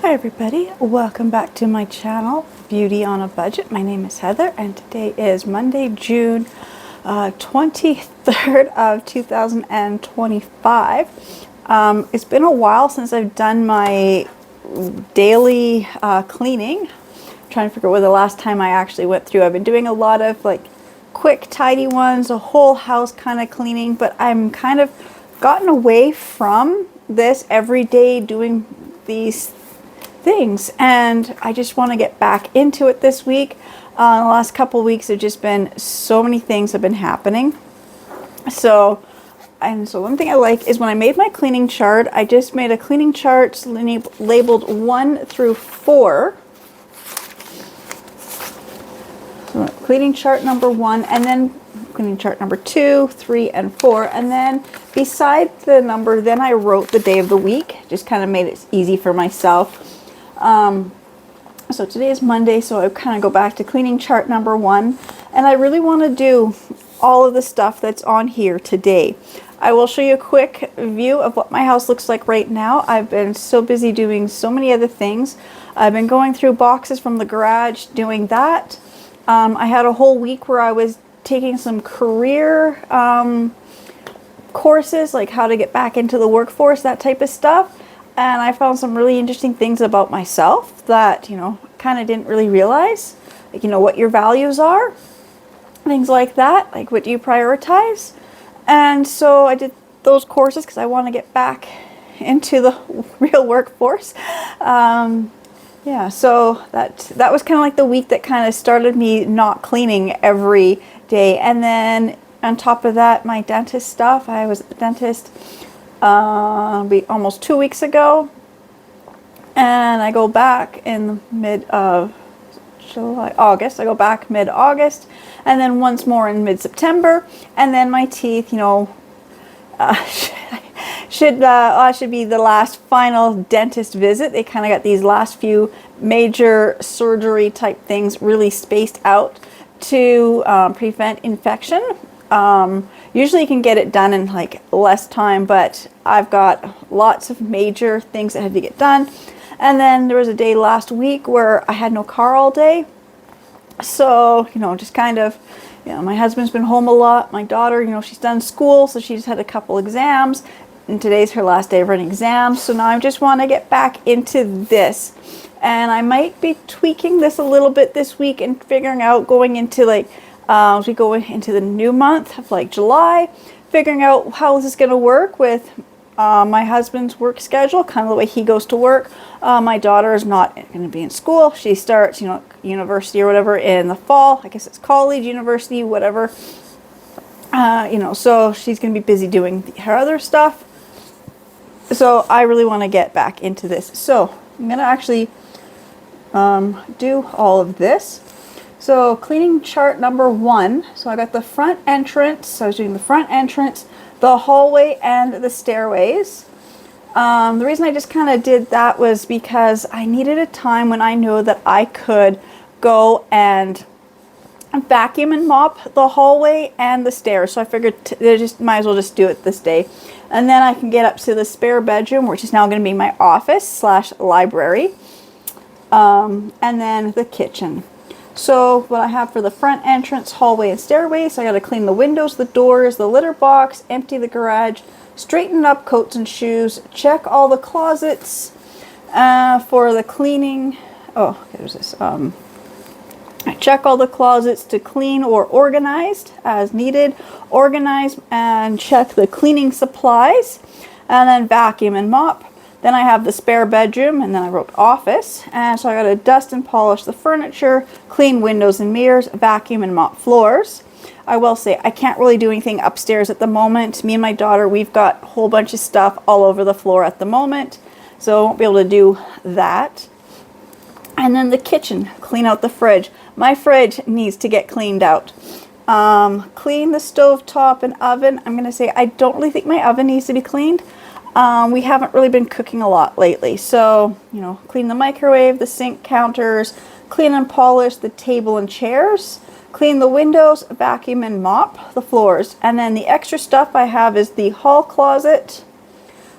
Hi everybody, welcome back to my channel, Beauty on a Budget. My name is Heather and today is Monday, June 23rd of 2025. It's been a while since I've done my daily cleaning. I'm trying to figure out when the last time I actually went through. I've been doing a lot of like quick tidy ones, a whole house kind of cleaning, but I'm kind of gotten away from this every day doing these things, and I just want to get back into it this week. The last couple weeks have just been so many things have been happening. So one thing I like is when I made my cleaning chart, I just made a cleaning chart labeled 1 through 4. So cleaning chart number 1, and then cleaning chart number 2, 3, and 4, and then beside the number, then I wrote the day of the week. Just kind of made it easy for myself. So today is Monday, so I kind of go back to cleaning chart number 1, and I really want to do all of the stuff that's on here today. I will show you a quick view of what my house looks like right now. I've been so busy doing so many other things. I've been going through boxes from the garage doing that. I had a whole week where I was taking some career courses, like how to get back into the workforce, that type of stuff. And I found some really interesting things about myself that, kind of didn't really realize. Like, what your values are. Things like that. Like, what do you prioritize? And so I did those courses because I want to get back into the real workforce. Yeah, so that was kind of like the week that kind of started me not cleaning every day. And then on top of that, my dentist stuff. I was at the dentist almost 2 weeks ago, and I go back in August. I go back mid-August, and then once more in mid-September, and then my teeth, should be the last final dentist visit. They kind of got these last few major surgery type things really spaced out to prevent infection. Usually you can get it done in like less time, but I've got lots of major things that had to get done. And then there was a day last week where I had no car all day. So, just kind of, my husband's been home a lot. My daughter, she's done school, so she's had a couple exams. And today's her last day of running exams. So now I just want to get back into this. And I might be tweaking this a little bit this week and figuring out going into like, as we go into the new month of like July, figuring out how this is going to work with my husband's work schedule, kind of the way he goes to work. My daughter is not going to be in school. She starts, university or whatever in the fall. I guess it's college, university, whatever. So she's going to be busy doing her other stuff. So I really want to get back into this. So I'm going to actually do all of this. So cleaning chart number 1. So I got the front entrance. So I was doing the front entrance, the hallway, and the stairways. The reason I just kind of did that was because I needed a time when I knew that I could go and vacuum and mop the hallway and the stairs. So I figured might as well just do it this day. And then I can get up to the spare bedroom, which is now going to be my office / library. And then the kitchen. So what I have for the front entrance, hallway, and stairway, so I got to clean the windows, the doors, the litter box, empty the garage, straighten up coats and shoes, check all the closets for the cleaning. Oh, there's this. I check all the closets to clean or organized as needed, organize and check the cleaning supplies, and then vacuum and mop. Then I have the spare bedroom, and then I wrote office. And so I got to dust and polish the furniture, clean windows and mirrors, vacuum and mop floors. I will say I can't really do anything upstairs at the moment. Me and my daughter, we've got a whole bunch of stuff all over the floor at the moment. So I won't be able to do that. And then the kitchen, clean out the fridge. My fridge needs to get cleaned out. Clean the stove top and oven. I'm going to say I don't really think my oven needs to be cleaned. We haven't really been cooking a lot lately. So, clean the microwave, the sink counters, clean and polish the table and chairs, clean the windows, vacuum and mop the floors. And then the extra stuff I have is the hall closet,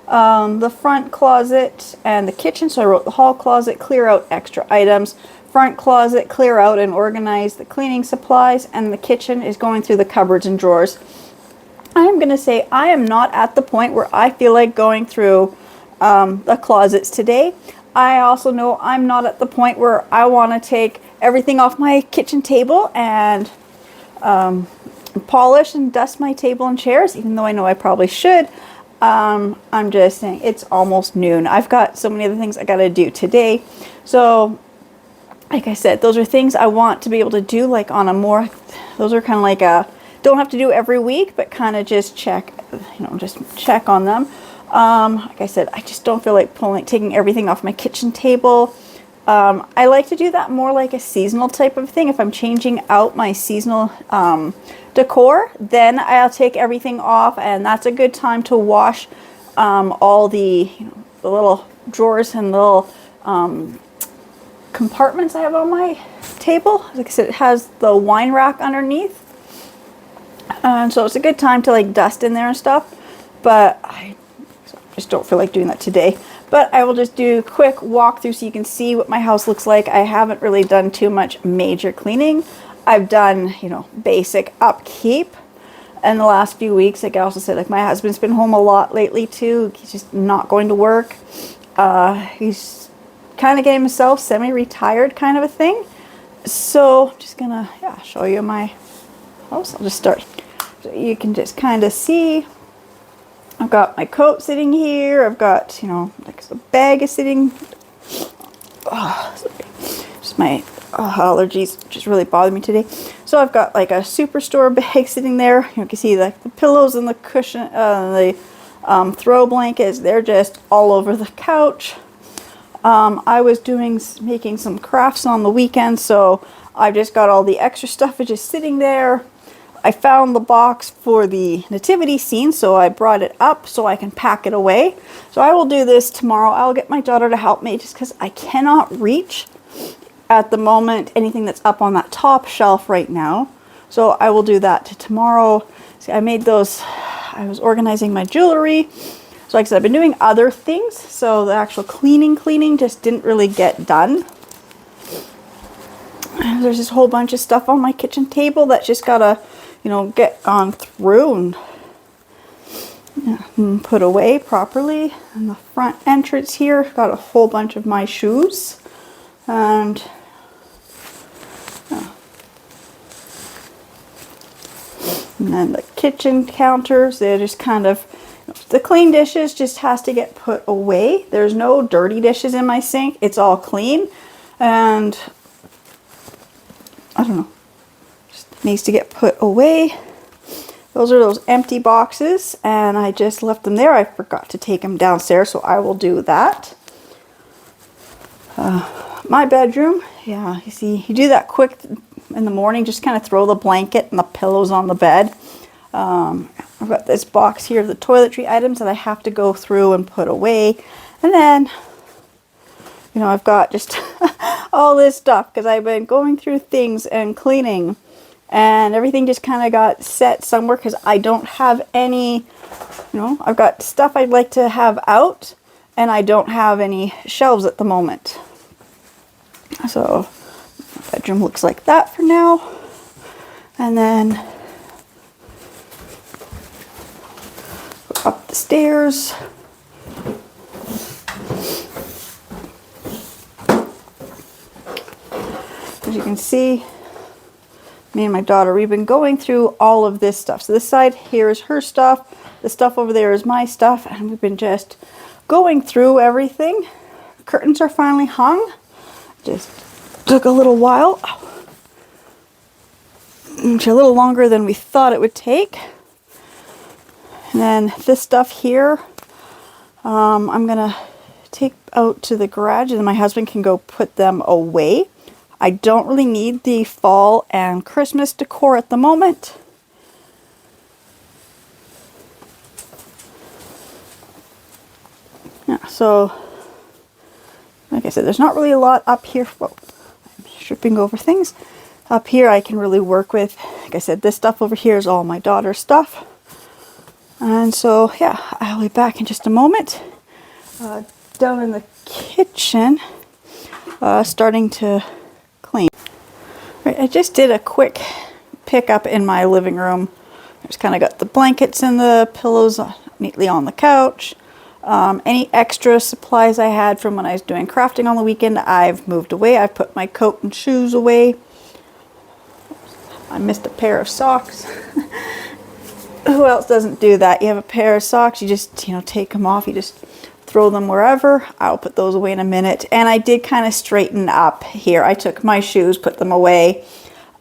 the front closet and the kitchen. So I wrote the hall closet, clear out extra items. Front closet, clear out and organize the cleaning supplies. And the kitchen is going through the cupboards and drawers. I'm going to say I am not at the point where I feel like going through the closets today. I also know I'm not at the point where I want to take everything off my kitchen table and polish and dust my table and chairs, even though I know I probably should. I'm just saying it's almost noon. I've got so many other things I got to do today. So, like I said, those are things I want to be able to do like on a more, those are kind of like a, don't have to do every week, but kind of just check, just check on them. Like I said, I just don't feel like taking everything off my kitchen table. I like to do that more like a seasonal type of thing. If I'm changing out my seasonal decor, then I'll take everything off, and that's a good time to wash all the little drawers and little compartments I have on my table. Like I said, it has the wine rack underneath. So it's a good time to like dust in there and stuff, but I just don't feel like doing that today. But I will just do a quick walkthrough so you can see what my house looks like. I haven't really done too much major cleaning. I've done, basic upkeep in the last few weeks. Like I also said, like my husband's been home a lot lately too. He's just not going to work. He's kind of getting himself semi-retired kind of a thing. So I'm just gonna show you my house. I'll just start so you can just kind of see. I've got my coat sitting here. I've got, like the bag is sitting. Oh, sorry. Just my allergies just really bother me today. So I've got like a Superstore bag sitting there. You can see like the pillows and the cushion, the throw blankets. They're just all over the couch. I was making some crafts on the weekend, so I've just got all the extra stuff just sitting there. I found the box for the nativity scene, so I brought it up so I can pack it away. So I will do this tomorrow. I'll get my daughter to help me just because I cannot reach at the moment anything that's up on that top shelf right now. So I will do that tomorrow. See, I made those, I was organizing my jewelry. So like I said, I've been doing other things. So the actual cleaning just didn't really get done. There's this whole bunch of stuff on my kitchen table that's just gotta get on through and put away properly. And the front entrance here, got a whole bunch of my shoes. And then the kitchen counters, they're just kind of, the clean dishes just has to get put away. There's no dirty dishes in my sink. It's all clean. And I don't know, just needs to get put away. Those are those empty boxes, and I just left them there. I forgot to take them downstairs, so I will do that. My bedroom, yeah, you see, you do that quick in the morning, just kind of throw the blanket and the pillows on the bed. I've got this box here of the toiletry items that I have to go through and put away. And then, I've got just all this stuff because I've been going through things and cleaning, and everything just kind of got set somewhere because I don't have any, I've got stuff I'd like to have out, and I don't have any shelves at the moment. So my bedroom looks like that for now. And then up the stairs. As you can see, me and my daughter, we've been going through all of this stuff. So this side here is her stuff. The stuff over there is my stuff. And we've been just going through everything. Curtains are finally hung. Just took a little while. Actually, a little longer than we thought it would take. And then this stuff here, I'm going to take out to the garage, and then my husband can go put them away. I don't really need the fall and Christmas decor at the moment. Yeah, so like I said, there's not really a lot up here. Well, I'm tripping over things. Up here I can really work with, like I said, this stuff over here is all my daughter's stuff. And so, yeah, I'll be back in just a moment. Down in the kitchen, starting to clean. Right, I just did a quick pickup in my living room. Just kind of got the blankets and the pillows neatly on the couch. Any extra supplies I had from when I was doing crafting on the weekend, I've moved away. I've put my coat and shoes away. I missed a pair of socks. Who else doesn't do that? You have a pair of socks, you just, take them off. You just throw them wherever. I'll put those away in a minute. And I did kind of straighten up here. I took my shoes, put them away.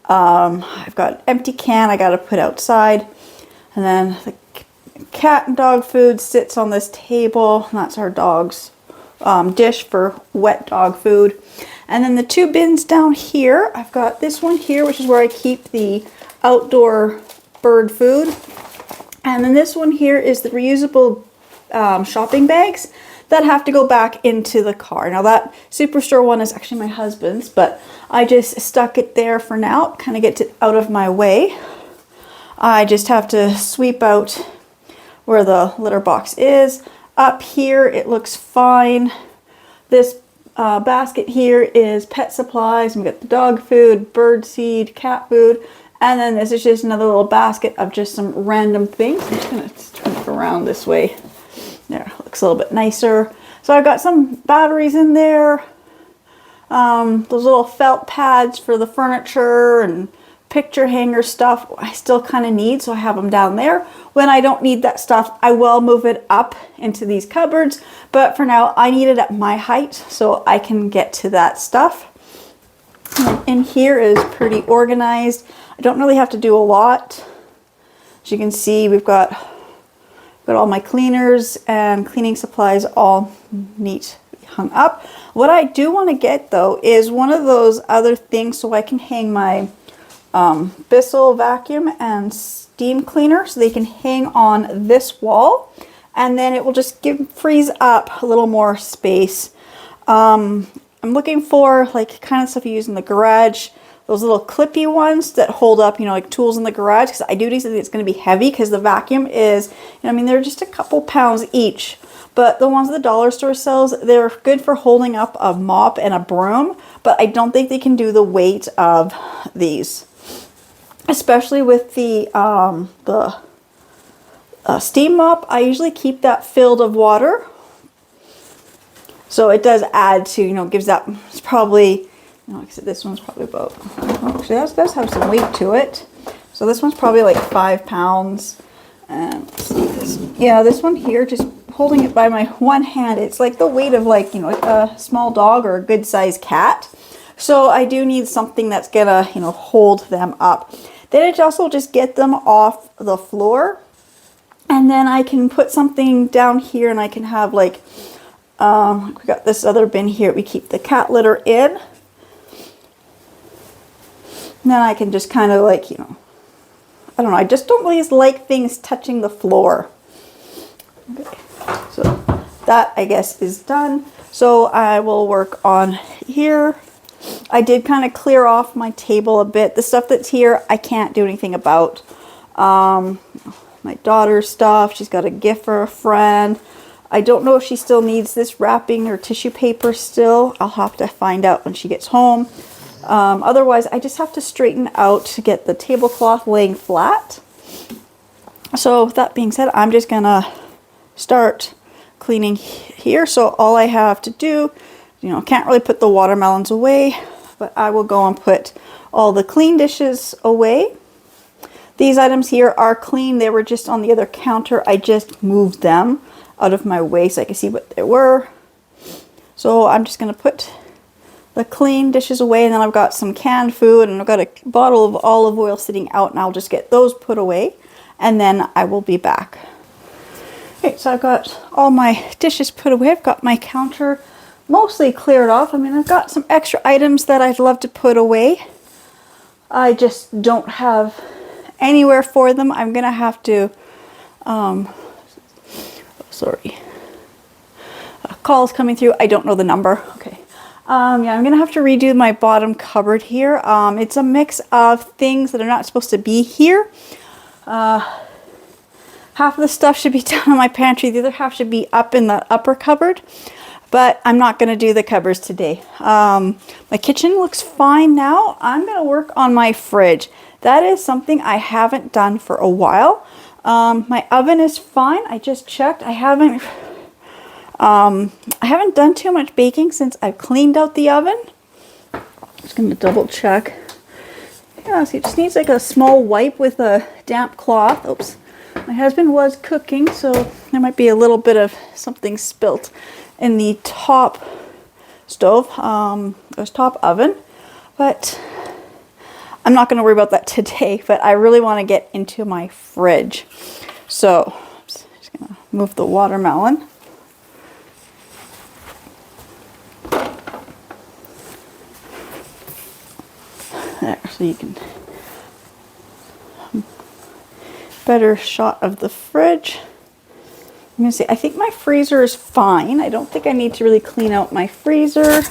I've got an empty can I got to put outside. And then the cat and dog food sits on this table. And that's our dog's dish for wet dog food. And then the two bins down here, I've got this one here, which is where I keep the outdoor bird food. And then this one here is the reusable shopping bags that have to go back into the car. Now that Superstore one is actually my husband's, but I just stuck it there for now, kind of get it out of my way. I just have to sweep out where the litter box is. Up here, it looks fine. This basket here is pet supplies. We've got the dog food, bird seed, cat food, and then this is just another little basket of just some random things. I'm just gonna turn it around this way. There, looks a little bit nicer. So I've got some batteries in there. Those little felt pads for the furniture and picture hanger stuff I still kind of need, so I have them down there. When I don't need that stuff, I will move it up into these cupboards, but for now I need it at my height so I can get to that stuff. In here is pretty organized. I don't really have to do a lot. As you can see, we've got all my cleaners and cleaning supplies all neat hung up. What I do want to get though is one of those other things so I can hang my Bissell vacuum and steam cleaner, so they can hang on this wall, and then it will just freeze up a little more space. I'm looking for like kind of stuff you use in the garage, those little clippy ones that hold up, like tools in the garage, because I do think it's going to be heavy because the vacuum is, they're just a couple pounds each. But the ones at the dollar store sells, they're good for holding up a mop and a broom, but I don't think they can do the weight of these. Especially with the steam mop, I usually keep that filled of water. So it does add to, gives that, it's probably, like I said, this one's probably about, actually that does have some weight to it. So this one's probably like 5 pounds. And let's see this. Yeah, this one here, just holding it by my one hand, it's like the weight of like, a small dog or a good sized cat. So I do need something that's gonna, hold them up. Then it also just get them off the floor. And then I can put something down here and I can have like, we got this other bin here. We keep the cat litter in. And then I can just kind of like, I don't know. I just don't really like things touching the floor. Okay. So that I guess is done. So I will work on here. I did kind of clear off my table a bit. The stuff that's here, I can't do anything about. My daughter's stuff, she's got a gift for a friend. I don't know if she still needs this wrapping or tissue paper still. I'll have to find out when she gets home. Otherwise, I just have to straighten out to get the tablecloth laying flat. So with that being said, I'm just gonna start cleaning here. So all I have to do, can't really put the watermelons away, but I will go and put all the clean dishes away. These items here are clean. They were just on the other counter. I just moved them out of my way so I could see what they were. So I'm just going to put the clean dishes away, and then I've got some canned food and I've got a bottle of olive oil sitting out, and I'll just get those put away and then I will be back. Okay, so I've got all my dishes put away. I've got my counter mostly cleared off. I've got some extra items that I'd love to put away. I just don't have anywhere for them. I'm gonna have to sorry, a call's coming through. I don't know the number. Okay. Yeah, I'm gonna have to redo my bottom cupboard here. It's a mix of things that are not supposed to be here. half of the stuff should be down in my pantry. The other half should be up in the upper cupboard. But I'm not going to do the cupboards today. My kitchen looks fine now. I'm going to work on my fridge. That is something I haven't done for a while. My oven is fine. I just checked. I haven't done too much baking since I've cleaned out the oven. Just going to double check. Yeah, see, it just needs like a small wipe with a damp cloth. Oops. My husband was cooking, so there might be a little bit of something spilt in the top stove, top oven, but I'm not going to worry about that today. But I really want to get into my fridge, so I'm just going to move the watermelon. There, so you can better shot of the fridge. I'm going to say, I think my freezer is fine. I don't think I need to really clean out my freezer.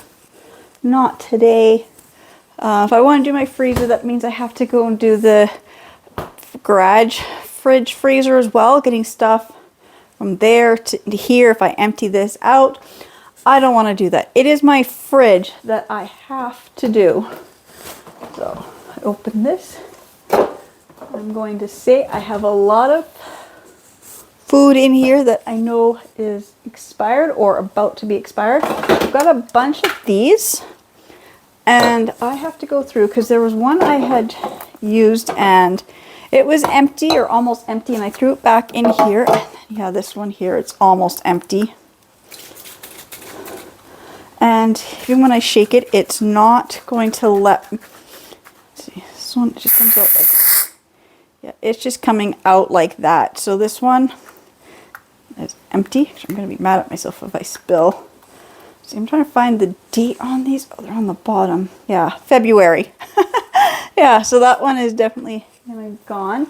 Not today. If I want to do my freezer, that means I have to go and do the garage fridge freezer as well. Getting stuff from there to here if I empty this out. I don't want to do that. It is my fridge that I have to do. So I open this. I'm going to say I have a lot of food in here that I know is expired or about to be expired. I've got a bunch of these and I have to go through because there was one I had used and it was empty or almost empty, and I threw it back in here. And then, yeah, this one here, it's almost empty. And even when I shake it, it's not going to let me. See, this one just comes out like, yeah, it's just coming out like that. So this one is empty. I'm going to be mad at myself if I spill. See, I'm trying to find the date on these. Oh, they're on the bottom. Yeah, February. Yeah, so that one is definitely gone.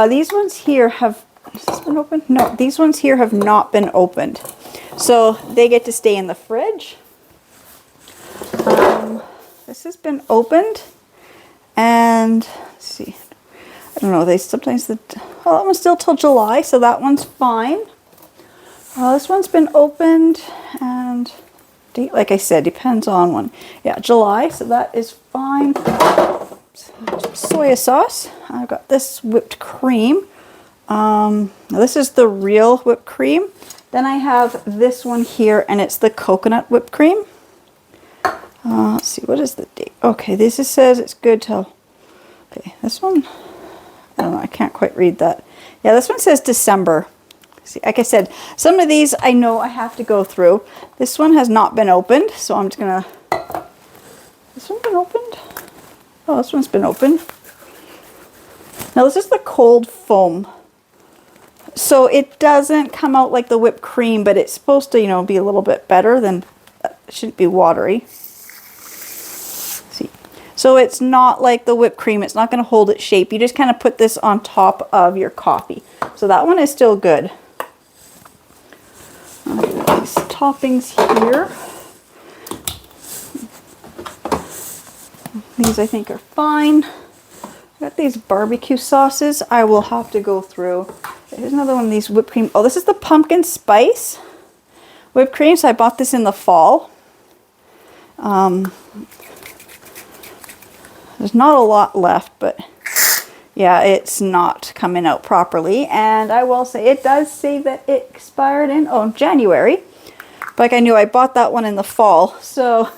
These ones here have, has this been opened? No, these ones here have not been opened. So they get to stay in the fridge. This has been opened. And let's see. I don't know, they sometimes, well, that one's still till July, so that one's fine. This one's been opened, and like I said, depends on one. Yeah, July, so that is fine. Soy sauce. I've got this whipped cream. Now this is the real whipped cream. Then I have this one here, and it's the coconut whipped cream. Let's see, what is the date? Okay, this says it's good till, okay, this one, I don't know, I can't quite read that. Yeah, this one says December. See, like I said, some of these I know I have to go through. This one has not been opened, so I'm just gonna, this one been opened? Oh, this one's been opened. Now this is the cold foam. So it doesn't come out like the whipped cream, but it's supposed to, you know, be a little bit better than, it shouldn't be watery. See, so it's not like the whipped cream. It's not going to hold its shape. You just kind of put this on top of your coffee. So that one is still good. These toppings here. These I think are fine. Got these barbecue sauces I will have to go through. Here's another one of these whipped cream. Oh, this is the pumpkin spice whipped cream. So I bought this in the fall. There's not a lot left, but yeah, it's not coming out properly. And I will say it does say that it expired in January. But like I knew, I bought that one in the fall. So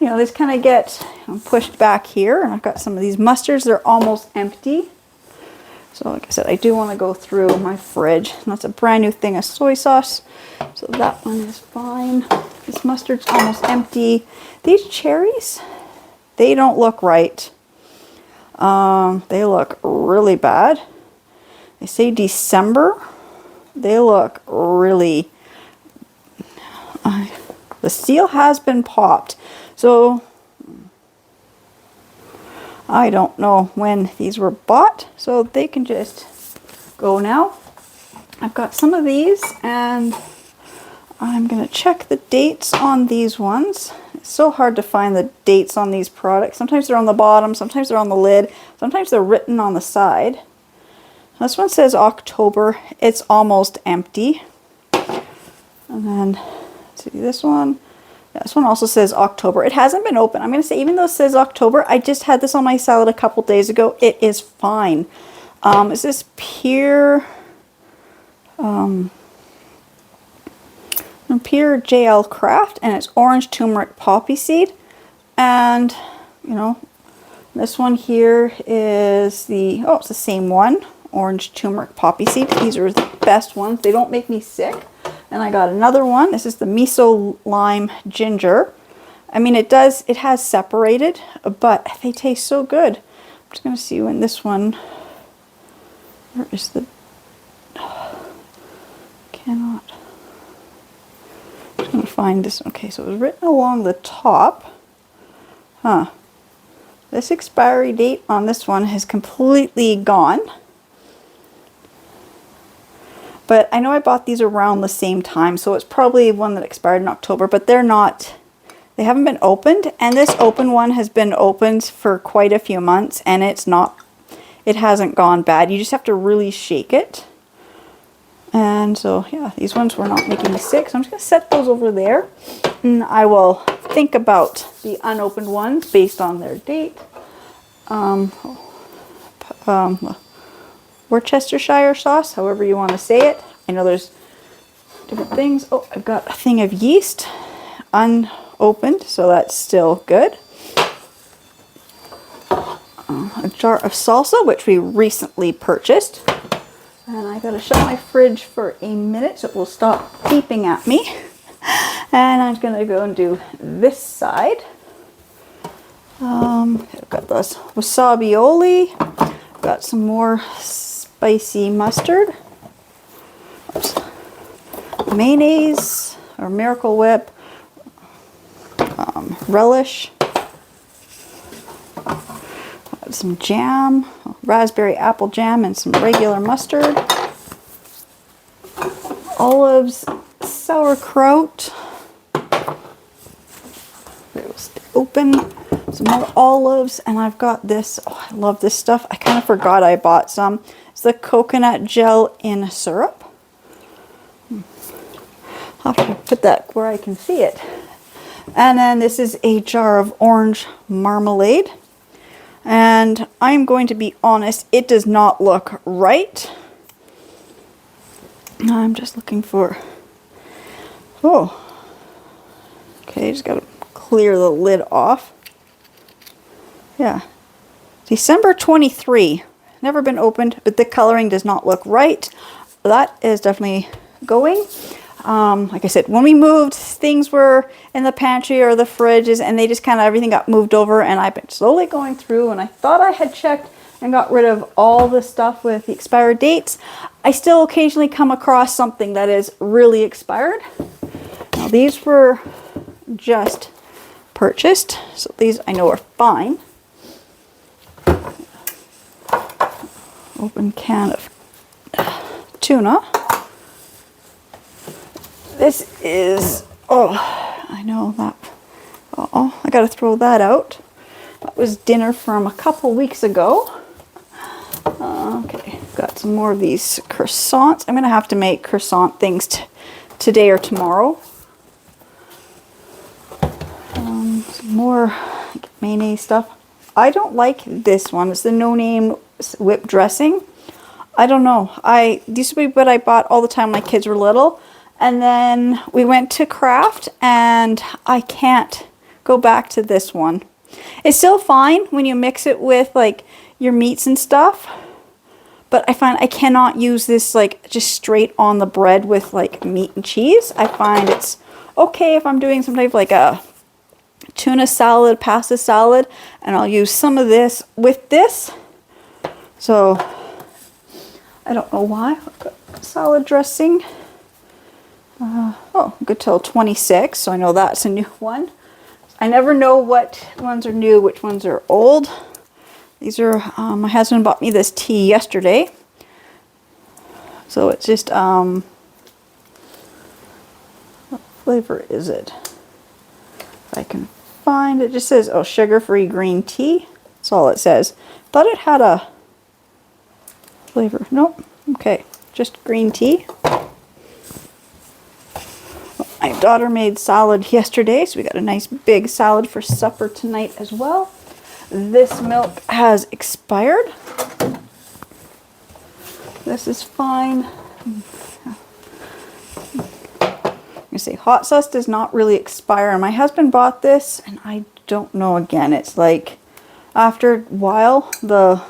you know, these kind of get pushed back here. And I've got some of these mustards. They're almost empty. So like I said, I do want to go through my fridge. And that's a brand new thing of soy sauce. So that one is fine. This mustard's almost empty. These cherries, they don't look right. They look really bad. They say December. They look really... the seal has been popped. So I don't know when these were bought. So they can just go now. I've got some of these and I'm going to check the dates on these ones. It's so hard to find the dates on these products. Sometimes they're on the bottom, sometimes they're on the lid, sometimes they're written on the side. This one says October. It's almost empty. And then, let's see, this one. Yeah, this one also says October. It hasn't been open. I'm going to say, even though it says October, I just had this on my salad a couple days ago. It is fine. Is this Pure JL Craft, and it's orange turmeric poppy seed. And, you know, this one here is the, oh, it's the same one, orange turmeric poppy seed. These are the best ones. They don't make me sick. And I got another one. This is the miso lime ginger. I mean, it has separated, but they taste so good. I'm just going to see when this one, where is the, cannot, I'm just going to find this. Okay, so it was written along the top. Huh. This expiry date on this one has completely gone. But I know I bought these around the same time, so it's probably one that expired in October, but they're not, they haven't been opened. And this open one has been opened for quite a few months, and it hasn't gone bad. You just have to really shake it. And so, yeah, these ones were not making me sick, so I'm just going to set those over there. And I will think about the unopened ones based on their date. Worcestershire sauce, however you want to say it. I know there's different things. Oh, I've got a thing of yeast unopened, so that's still good. A jar of salsa, which we recently purchased. And I gotta shut my fridge for a minute so it will stop beeping at me. And I'm gonna go and do this side. I've got this wasabioli. Got some more spicy mustard. Oops. Mayonnaise or Miracle Whip. Relish. Some jam, raspberry apple jam, and some regular mustard. Olives, sauerkraut. It will stay open. Some more olives, and I've got this. Oh, I love this stuff. I kind of forgot I bought some. It's the coconut gel in syrup. I'll have to put that where I can see it. And then this is a jar of orange marmalade. And I'm going to be honest, it does not look right. I'm just looking for, oh, okay, just got to clear the lid off. Yeah, December 23, never been opened, but the coloring does not look right. That is definitely going. Like I said, when we moved, things were in the pantry or the fridges, and they just kind of, everything got moved over, and I've been slowly going through, and I thought I had checked and got rid of all the stuff with the expired dates. I still occasionally come across something that is really expired. Now these were just purchased, so these I know are fine. Open can of tuna. This is, oh, I know that, oh, I gotta throw that out. That was dinner from a couple weeks ago. Okay, got some more of these croissants. I'm gonna have to make croissant things today or tomorrow. Some more mayonnaise stuff. I don't like this one. It's the No Name whipped dressing. I don't know. These would be what I bought all the time when my kids were little. And then we went to Kraft, and I can't go back to this one. It's still fine when you mix it with like your meats and stuff, but I find I cannot use this like just straight on the bread with like meat and cheese. I find it's okay if I'm doing some type of like a tuna salad, pasta salad, and I'll use some of this with this. So I don't know why. Salad dressing. Oh, good till 26, so I know that's a new one. I never know what ones are new, which ones are old. These are, my husband bought me this tea yesterday. So it's just, what flavor is it? If I can find it, just says, oh, sugar-free green tea. That's all it says. Thought it had a, flavor. Nope. Okay, just green tea. My daughter made salad yesterday, so we got a nice big salad for supper tonight as well. This milk has expired. This is fine. You see, hot sauce does not really expire. My husband bought this, and I don't know again. It's like after a while, the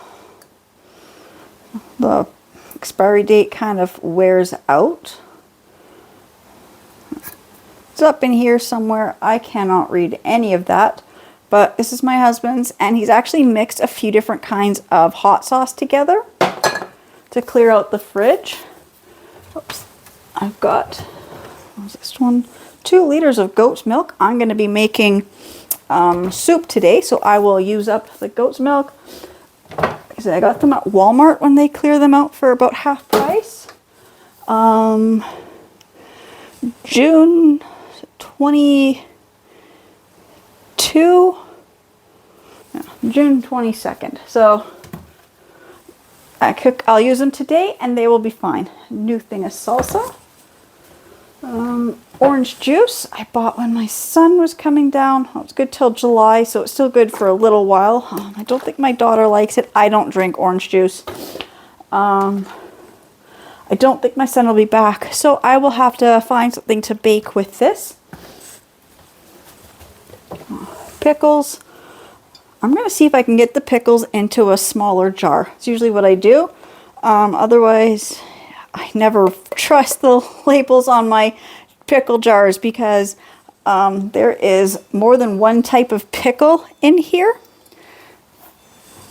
expiry date kind of wears out. It's up in here somewhere. I cannot read any of that, but this is my husband's, and he's actually mixed a few different kinds of hot sauce together to clear out the fridge. Oops. I've got, what's this one? 2 liters of goat's milk. I'm going to be making soup today, so I will use up the goat's milk. I got them at Walmart when they clear them out for about half price. June 22, yeah, June 22nd. So I'll use them today and they will be fine. New thing is salsa. Orange juice I bought when my son was coming down. Well, it's good till July, so it's still good for a little while. I don't think my daughter likes it. I don't drink orange juice. I don't think my son will be back, so I will have to find something to bake with this. Pickles. I'm going to see if I can get the pickles into a smaller jar. It's usually what I do. Otherwise, I never trust the labels on my pickle jars because there is more than one type of pickle in here.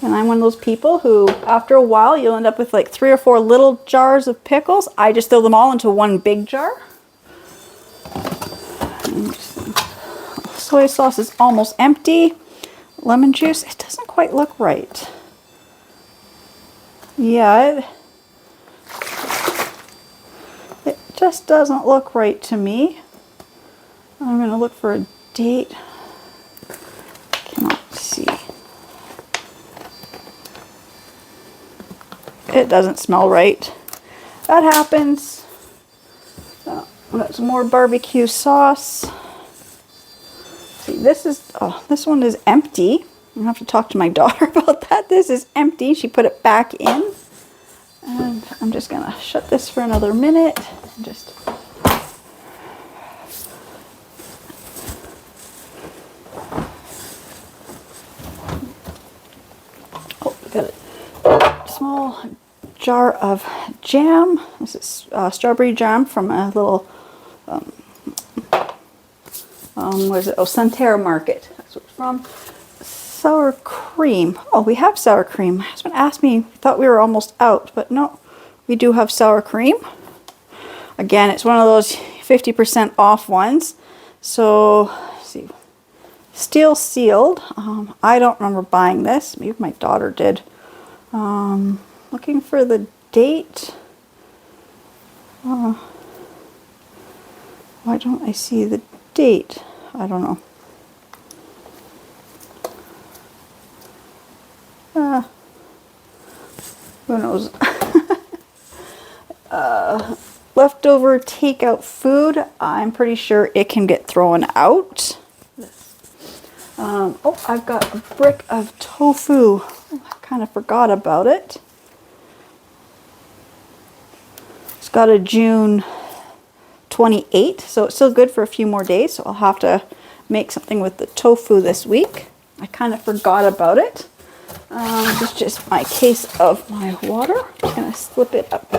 And I'm one of those people who, after a while, you'll end up with like 3 or 4 little jars of pickles. I just throw them all into one big jar. Soy sauce is almost empty. Lemon juice, it doesn't quite look right. Yeah, it just doesn't look right to me. I'm going to look for a date. Cannot see. It doesn't smell right. That happens. Got some more barbecue sauce. See, this one is empty. I'm gonna have to talk to my daughter about that. This is empty. She put it back in. And I'm just gonna shut this for another minute. And just we got a small jar of jam. This is strawberry jam from a little what is it? Oh, Sunterra Market. That's what it's from. Sour cream. Oh, we have sour cream. My husband asked me, thought we were almost out, but no, we do have sour cream. Again, it's one of those 50% off ones. So, let's see, still sealed. I don't remember buying this. Maybe my daughter did. Looking for the date. Why don't I see the date? I don't know. Who knows? Leftover takeout food. I'm pretty sure it can get thrown out. Oh, I've got a brick of tofu. Oh, I kind of forgot about it. It's got a June 28, so it's still good for a few more days. So I'll have to make something with the tofu this week. I kind of forgot about it. This is just my case of my water. I'm just going to slip it up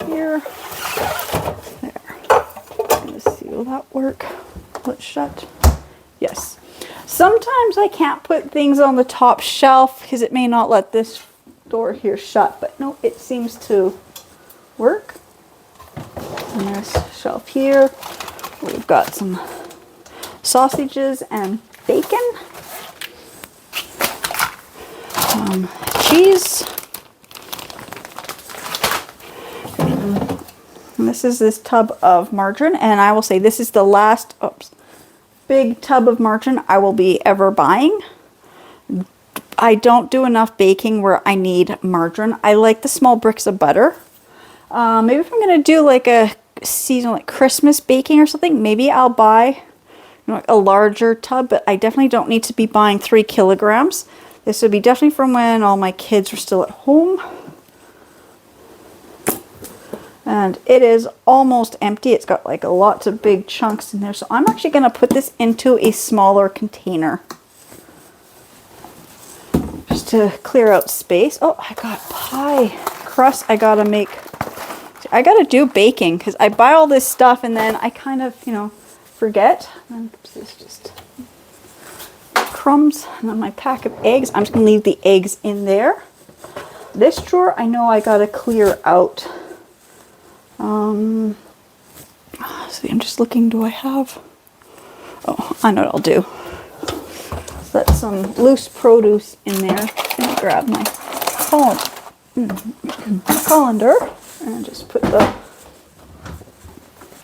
here. There. Let's see, will that work? Will it shut? Yes. Sometimes I can't put things on the top shelf because it may not let this door here shut, but no, it seems to work. And there's a shelf here. We've got some sausages and bacon. Cheese. And this is this tub of margarine, and I will say this is the last big tub of margarine I will be ever buying. I don't do enough baking where I need margarine. I like the small bricks of butter. Maybe if I'm going to do like a season like Christmas baking or something, maybe I'll buy a larger tub, but I definitely don't need to be buying 3 kilograms. This would be definitely from when all my kids were still at home. And it is almost empty. It's got like lots of big chunks in there. So I'm actually going to put this into a smaller container, just to clear out space. Oh, I got pie crust I gotta make. I gotta do baking because I buy all this stuff and then I kind of, forget. And this is just crumbs. And then my pack of eggs. I'm just gonna leave the eggs in there. This drawer, I know I gotta clear out. See, I'm just looking, do I have? Oh, I know what I'll do. Let some loose produce in there. And grab my colander and just put the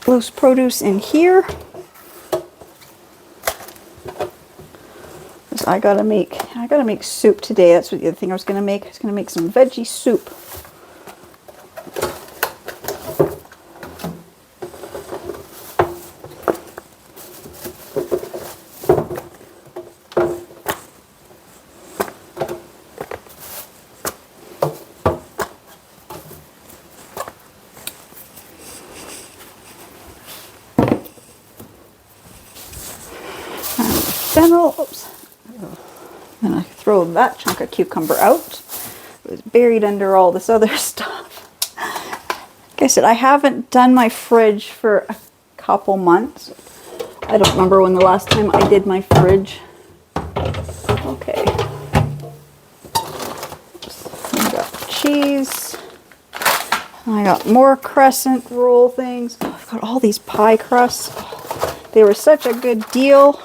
loose produce in here. I gotta make soup today. That's what the other thing I was gonna make. I was gonna make some veggie soup. Fennel, oops. Then I throw that chunk of cucumber out. It was buried under all this other stuff. Like I said, I haven't done my fridge for a couple months. I don't remember when the last time I did my fridge. Okay. I got cheese. I got more crescent roll things. Oh, I've got all these pie crusts. They were such a good deal.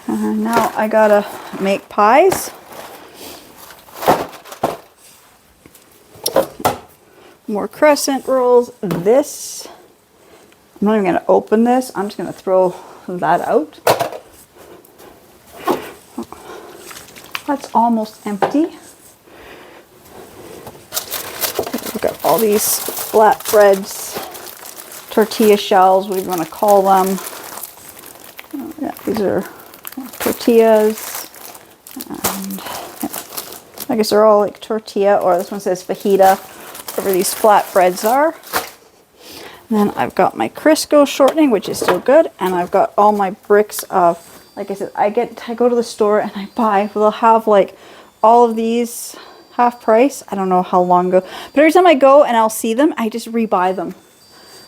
Now I gotta make pies. More crescent rolls. This, I'm not even gonna open this. I'm just gonna throw that out. That's almost empty. We've got all these flatbreads, tortilla shells, whatever you want to call them. Yeah, these are tortillas, and I guess they're all like tortilla, or this one says fajita, whatever these flatbreads are. And then I've got my Crisco shortening, which is still good, and I've got all my bricks of, like I said, I go to the store and I buy, they'll have like all of these half price. I don't know how long ago, but every time I go and I'll see them, I just rebuy them.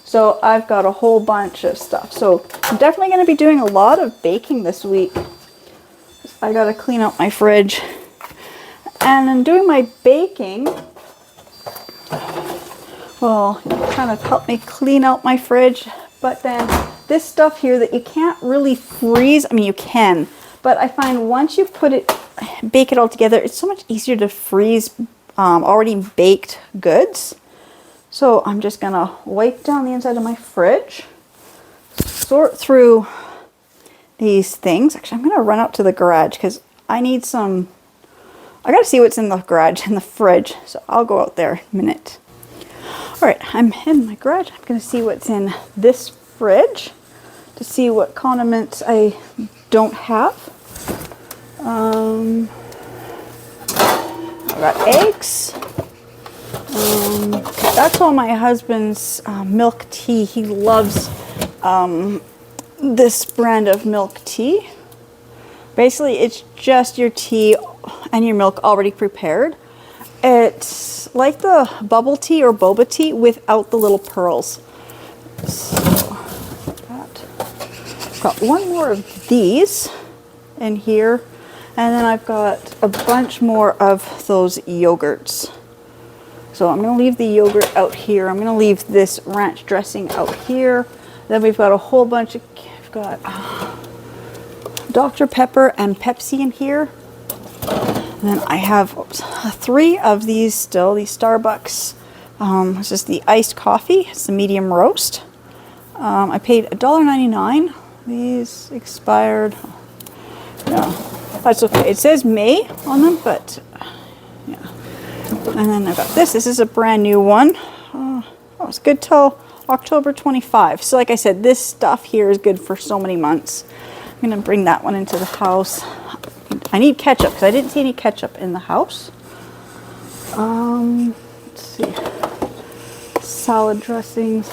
So I've got a whole bunch of stuff. So I'm definitely going to be doing a lot of baking this week. I got to clean out my fridge. And in doing my baking, well, it kind of helped me clean out my fridge. But then this stuff here that you can't really freeze, I mean you can, but I find once you bake it all together, it's so much easier to freeze already baked goods. So I'm just gonna wipe down the inside of my fridge, sort through these things. Actually, I'm gonna run out to the garage because I gotta see what's in the garage and the fridge. So I'll go out there in a minute. All right, I'm in my garage. I'm gonna see what's in this fridge to see what condiments I don't have. I got eggs. That's all my husband's milk tea. He loves this brand of milk tea. Basically, it's just your tea and your milk already prepared. It's like the bubble tea or boba tea without the little pearls. So, I've got one more of these in here, and then I've got a bunch more of those yogurts. So I'm going to leave the yogurt out here. I'm going to leave this ranch dressing out here. Then we've got a whole bunch of, we've got Dr. Pepper and Pepsi in here. And then I have 3 of these still, these Starbucks. This is the iced coffee. It's the medium roast. I paid $1.99. These expired. Yeah. That's okay. It says May on them, but yeah. And then I got this. This is a brand new one. Oh, it's good till October 25. So like I said, this stuff here is good for so many months. I'm going to bring that one into the house. I need ketchup because I didn't see any ketchup in the house. Let's see. Salad dressings.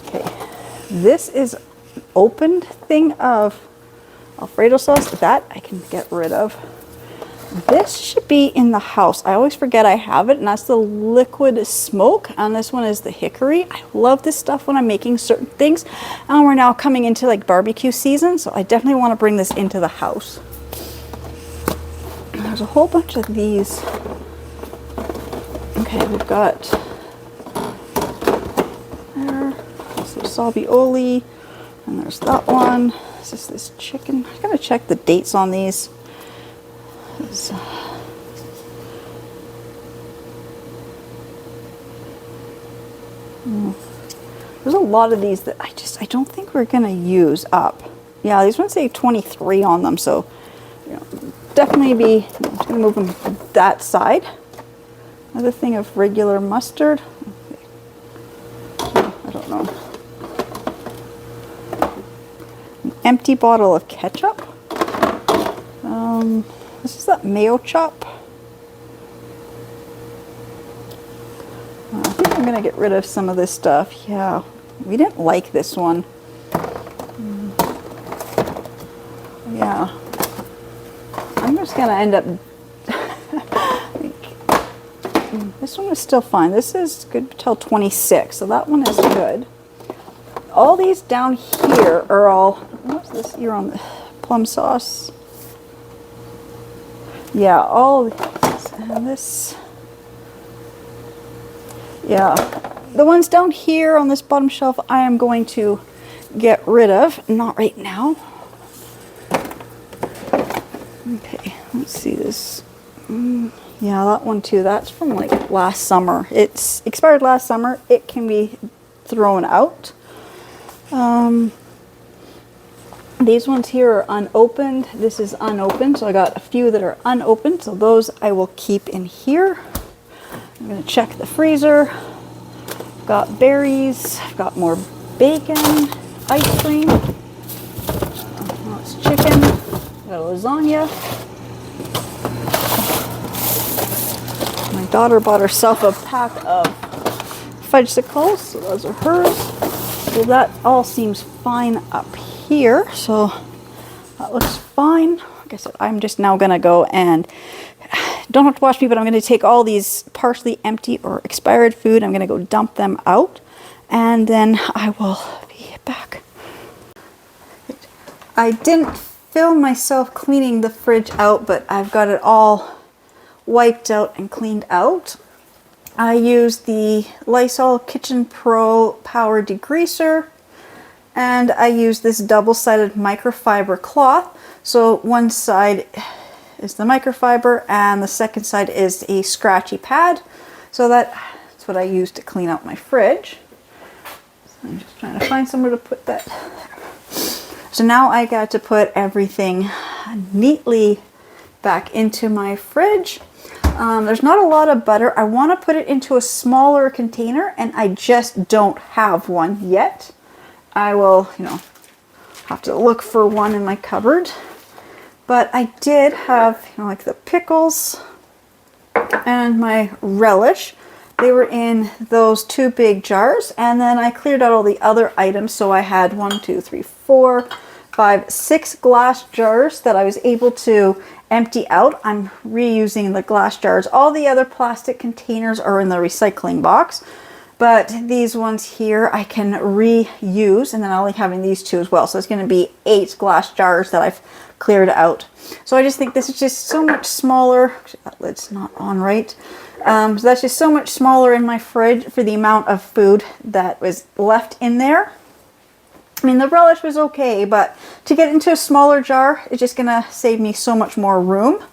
Okay. This is an opened thing of Alfredo sauce. That I can get rid of. This should be in the house. I always forget I have it, and that's the liquid smoke. And this one is the hickory. I love this stuff when I'm making certain things. And we're now coming into like barbecue season, so I definitely want to bring this into the house. And there's a whole bunch of these. Okay, we've got there. Some Salvioli, and there's that one. Is this chicken? I gotta check the dates on these. There's a lot of these that I don't think we're gonna use up. Yeah, these ones say 23 on them, so definitely be. I'm just gonna move them to that side. Another thing of regular mustard. I don't know. An empty bottle of ketchup. This is that mayo chop. I think I'm gonna get rid of some of this stuff. Yeah, we didn't like this one. Yeah, I'm just gonna end up. This one is still fine. This is good till 26, so that one is good. All these down here are all. What's this here on the plum sauce? Yeah, all these, and this. Yeah, the ones down here on this bottom shelf I am going to get rid of. Not right now. Okay, let's see this. Yeah, that one too. That's from like last summer. It's expired last summer. It can be thrown out. These ones here are unopened. This is unopened, so I got a few that are unopened, so those I will keep in here. I'm going to check the freezer. Got berries. I've got more bacon, ice cream. That's chicken. Got a lasagna. My daughter bought herself a pack of fudgesicles, so those are hers. So that all seems fine up here, so that looks fine. Like I said, I'm just now gonna go and don't have to watch me, but I'm gonna take all these partially empty or expired food. I'm gonna go dump them out, and then I will be back. I didn't film myself cleaning the fridge out, but I've got it all wiped out and cleaned out. I used the Lysol Kitchen Pro Power Degreaser, and I use this double-sided microfiber cloth. So one side is the microfiber and the second side is a scratchy pad. So that's what I use to clean out my fridge. So I'm just trying to find somewhere to put that. So now I got to put everything neatly back into my fridge. There's not a lot of butter. I want to put it into a smaller container, and I just don't have one yet. I will, have to look for one in my cupboard. But I did have, like the pickles and my relish. They were in those 2 big jars, and then I cleared out all the other items. So I had 1, 2, 3, 4, 5, 6 glass jars that I was able to empty out. I'm reusing the glass jars. All the other plastic containers are in the recycling box, but these ones here I can reuse, and then I'll be having these 2 as well. So it's going to be 8 glass jars that I've cleared out. So I just think this is just so much smaller. Actually, that lid's not on right. So that's just so much smaller in my fridge for the amount of food that was left in there. I mean, the relish was okay, but to get into a smaller jar, it's just gonna save me so much more room.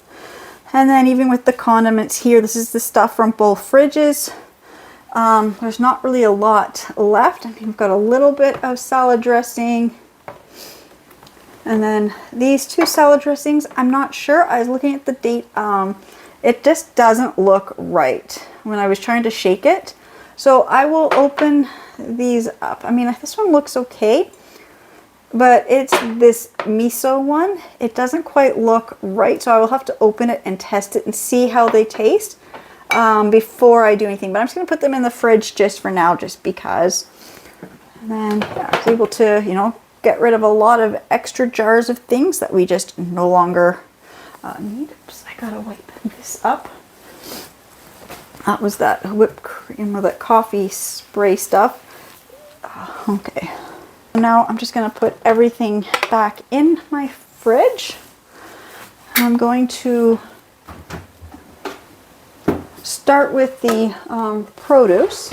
And then even with the condiments here, this is the stuff from both fridges. There's not really a lot left. I mean, we've got a little bit of salad dressing. And then these two salad dressings, I'm not sure. I was looking at the date. It just doesn't look right when I was trying to shake it. So I will open these up. I mean, this one looks okay, but it's this miso one. It doesn't quite look right, so I will have to open it and test it and see how they taste before I do anything. But I'm just going to put them in the fridge just for now, just because. And then yeah, I was able to, you know, get rid of a lot of extra jars of things that we just no longer need. Oops, I gotta wipe this up. That was that whipped cream or that coffee spray stuff. Okay. Now I'm just gonna put everything back in my fridge. I'm going to start with the produce.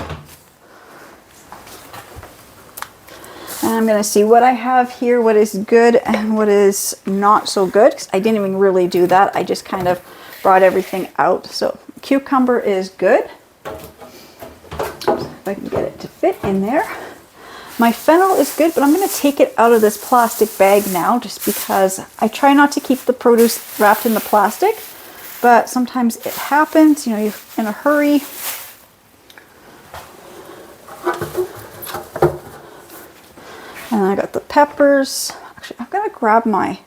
And I'm going to see what I have here, what is good and what is not so good. 'Cause I didn't even really do that. I just kind of brought everything out. So cucumber is good. If I can get it to fit in there. My fennel is good, but I'm going to take it out of this plastic bag now just because I try not to keep the produce wrapped in the plastic. But sometimes it happens, you know, you're in a hurry. And I got the peppers. Actually, I'm gonna grab my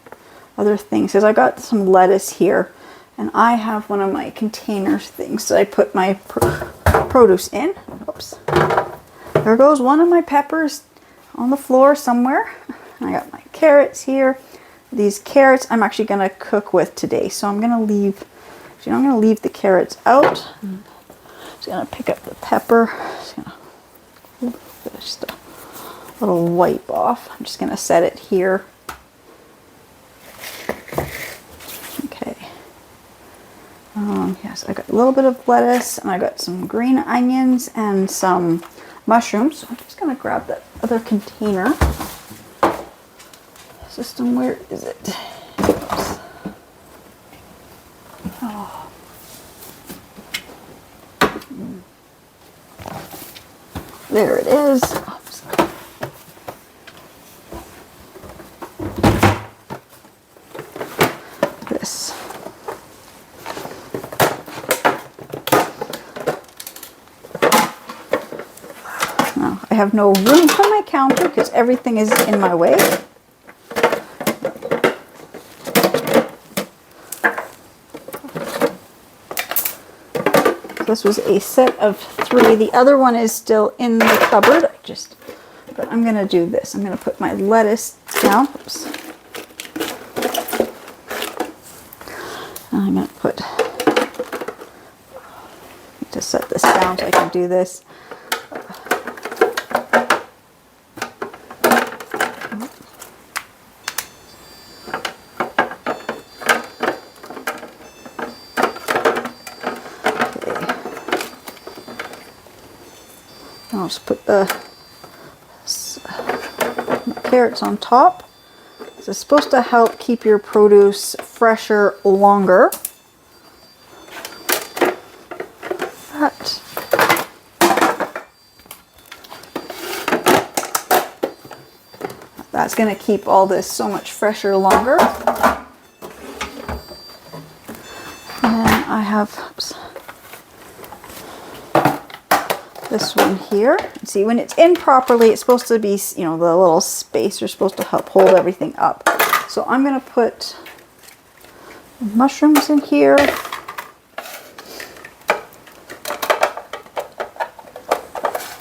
other things because I got some lettuce here, and I have one of my container things that I put my produce in. Oops. There goes one of my peppers on the floor somewhere. I got my carrots here. These carrots I'm actually gonna cook with today, so I'm gonna leave. Actually, I'm gonna leave the carrots out. Just gonna pick up the pepper. Just a little wipe off. I'm just going to set it here. Okay. Yes, I got a little bit of lettuce and I got some green onions and some mushrooms. So I'm just going to grab that other container. System, where is it? Oops. Oh. There it is. Oops. This. Now, I have no room for my counter because everything is in my way. This was a set of 3. The other one is still in the cupboard. But I'm going to do this. I'm going to put my lettuce down. Oops. I'm going to put, to set this down so I can do this. I'll just put the carrots on top. This is supposed to help keep your produce fresher longer. But that's going to keep all this so much fresher longer. And then I have, oops, this one here. See, when it's in properly, it's supposed to be, you know, the little space are supposed to help hold everything up. So I'm going to put mushrooms in here.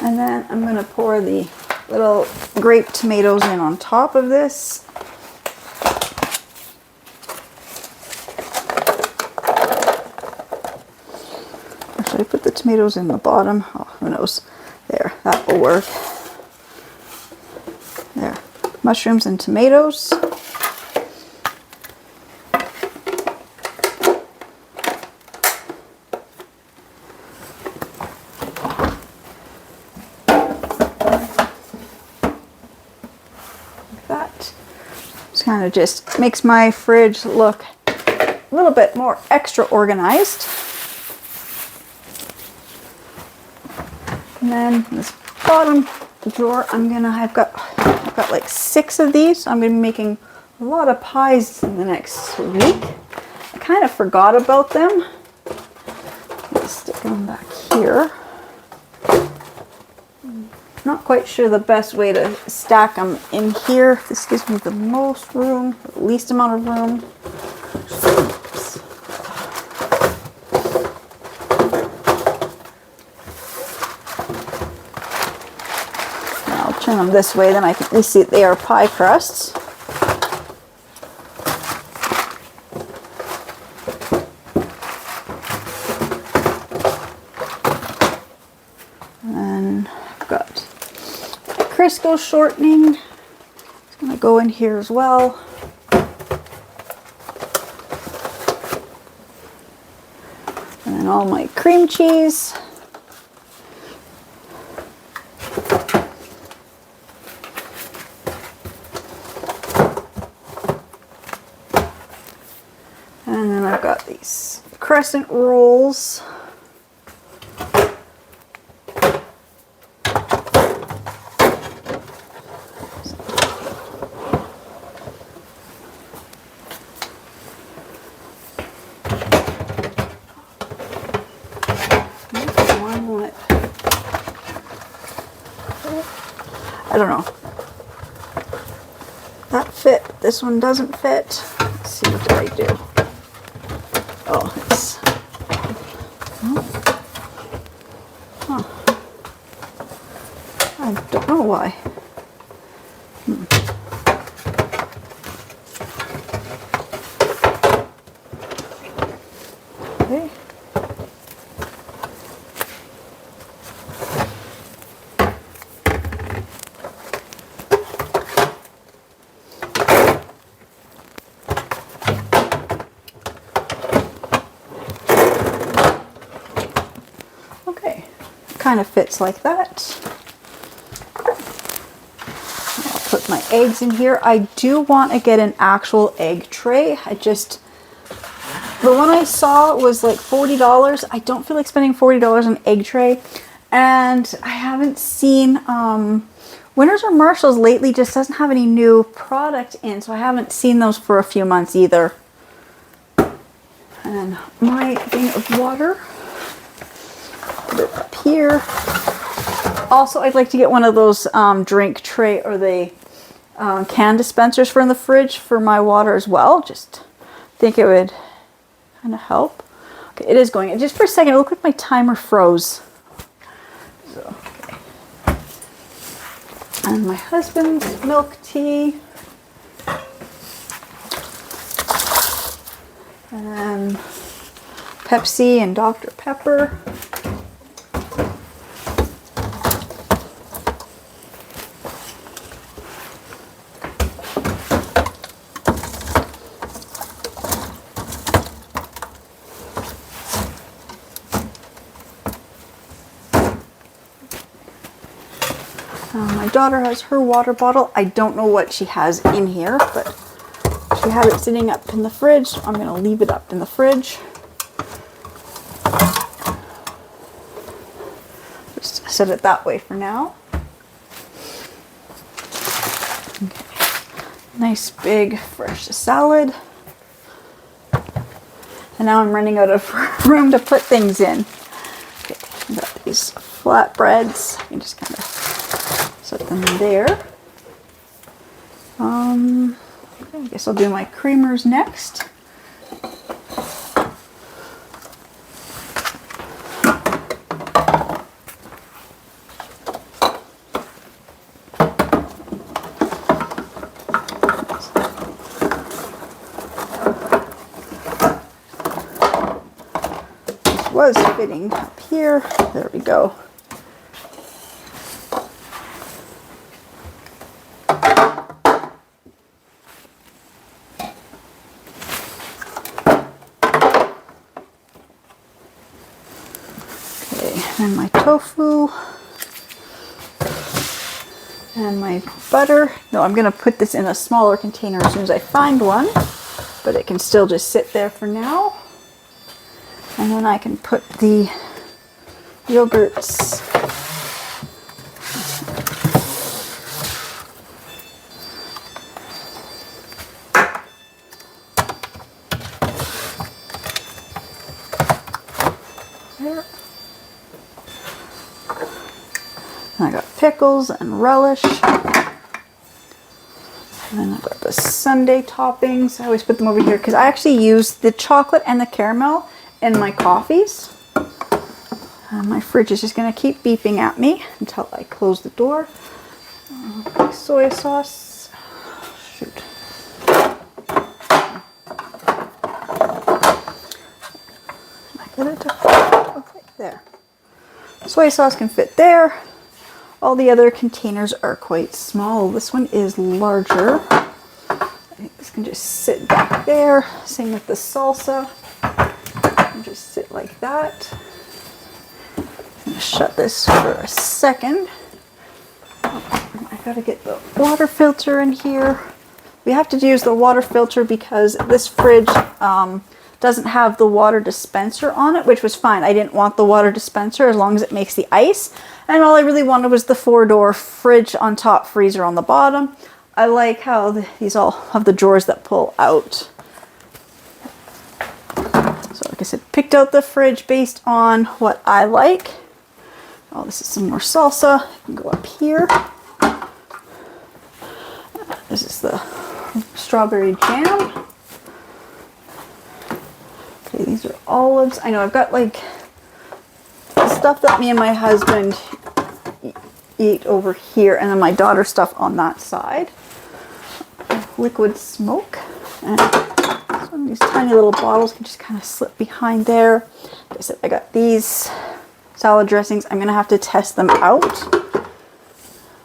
And then I'm going to pour the little grape tomatoes in on top of this. Actually, I put the tomatoes in the bottom. Oh, who knows? There, that will work. There, mushrooms and tomatoes. Kind of just makes my fridge look a little bit more extra organized. And then this bottom drawer, I've got like 6 of these. I'm going to be making a lot of pies in the next week. I kind of forgot about them. Let's stick them back here. Not quite sure the best way to stack them in here. This gives me the most room, the least amount of room. Oops. Now I'll turn them this way, then I can at least see that they are pie crusts. And I've got Crisco shortening. It's going to go in here as well. And then all my cream cheese. And then I've got these crescent rolls. I don't know. That fit, but this one doesn't fit. Let's see, what did I do? Oh, it's... Huh. I don't know why. Okay. Kind of fits like that. I'll put my eggs in here. I do want to get an actual egg tray. The one I saw was like $40. I don't feel like spending $40 on an egg tray. And I haven't seen, Winners or Marshalls lately just doesn't have any new product in, so I haven't seen those for a few months either. And my thing of water. Put it up here. Also, I'd like to get one of those drink tray or the can dispensers for in the fridge for my water as well. Just think it would kind of help. Okay, it is going. Just for a second, it looked like my timer froze. So, okay. And my husband's milk tea. And Pepsi and Dr. Pepper. My daughter has her water bottle. I don't know what she has in here, but she had it sitting up in the fridge, so I'm going to leave it up in the fridge. Just set it that way for now. Okay. Nice big fresh salad. And now I'm running out of room to put things in. Okay, I've got these flatbreads. I can just kind of set them there. Okay, I guess I'll do my creamers next. This was fitting up here. There we go. And my tofu and my butter. No, I'm going to put this in a smaller container as soon as I find one, but it can still just sit there for now. And then I can put the yogurts there. And I got pickles and relish. And then I've got the sundae toppings. I always put them over here because I actually use the chocolate and the caramel in my coffees. And my fridge is just going to keep beeping at me until I close the door. Soy sauce. Shoot. I get it? Okay, there. Soy sauce can fit there. All the other containers are quite small. This one is larger. I think this can just sit back there. Same with the salsa. Just sit like that. I'm going to shut this for a second. I gotta get the water filter in here. We have to use the water filter because this fridge doesn't have the water dispenser on it, which was fine. I didn't want the water dispenser as long as it makes the ice. And all I really wanted was the 4-door fridge on top, freezer on the bottom. I like how these all have the drawers that pull out. So like I said, picked out the fridge based on what I like. Oh, this is some more salsa. I can go up here. This is the strawberry jam. Okay, these are olives. I know I've got like stuff that me and my husband eat over here, and then my daughter's stuff on that side. Liquid smoke. And some of these tiny little bottles can just kind of slip behind there. Like I said, I got these salad dressings. I'm going to have to test them out.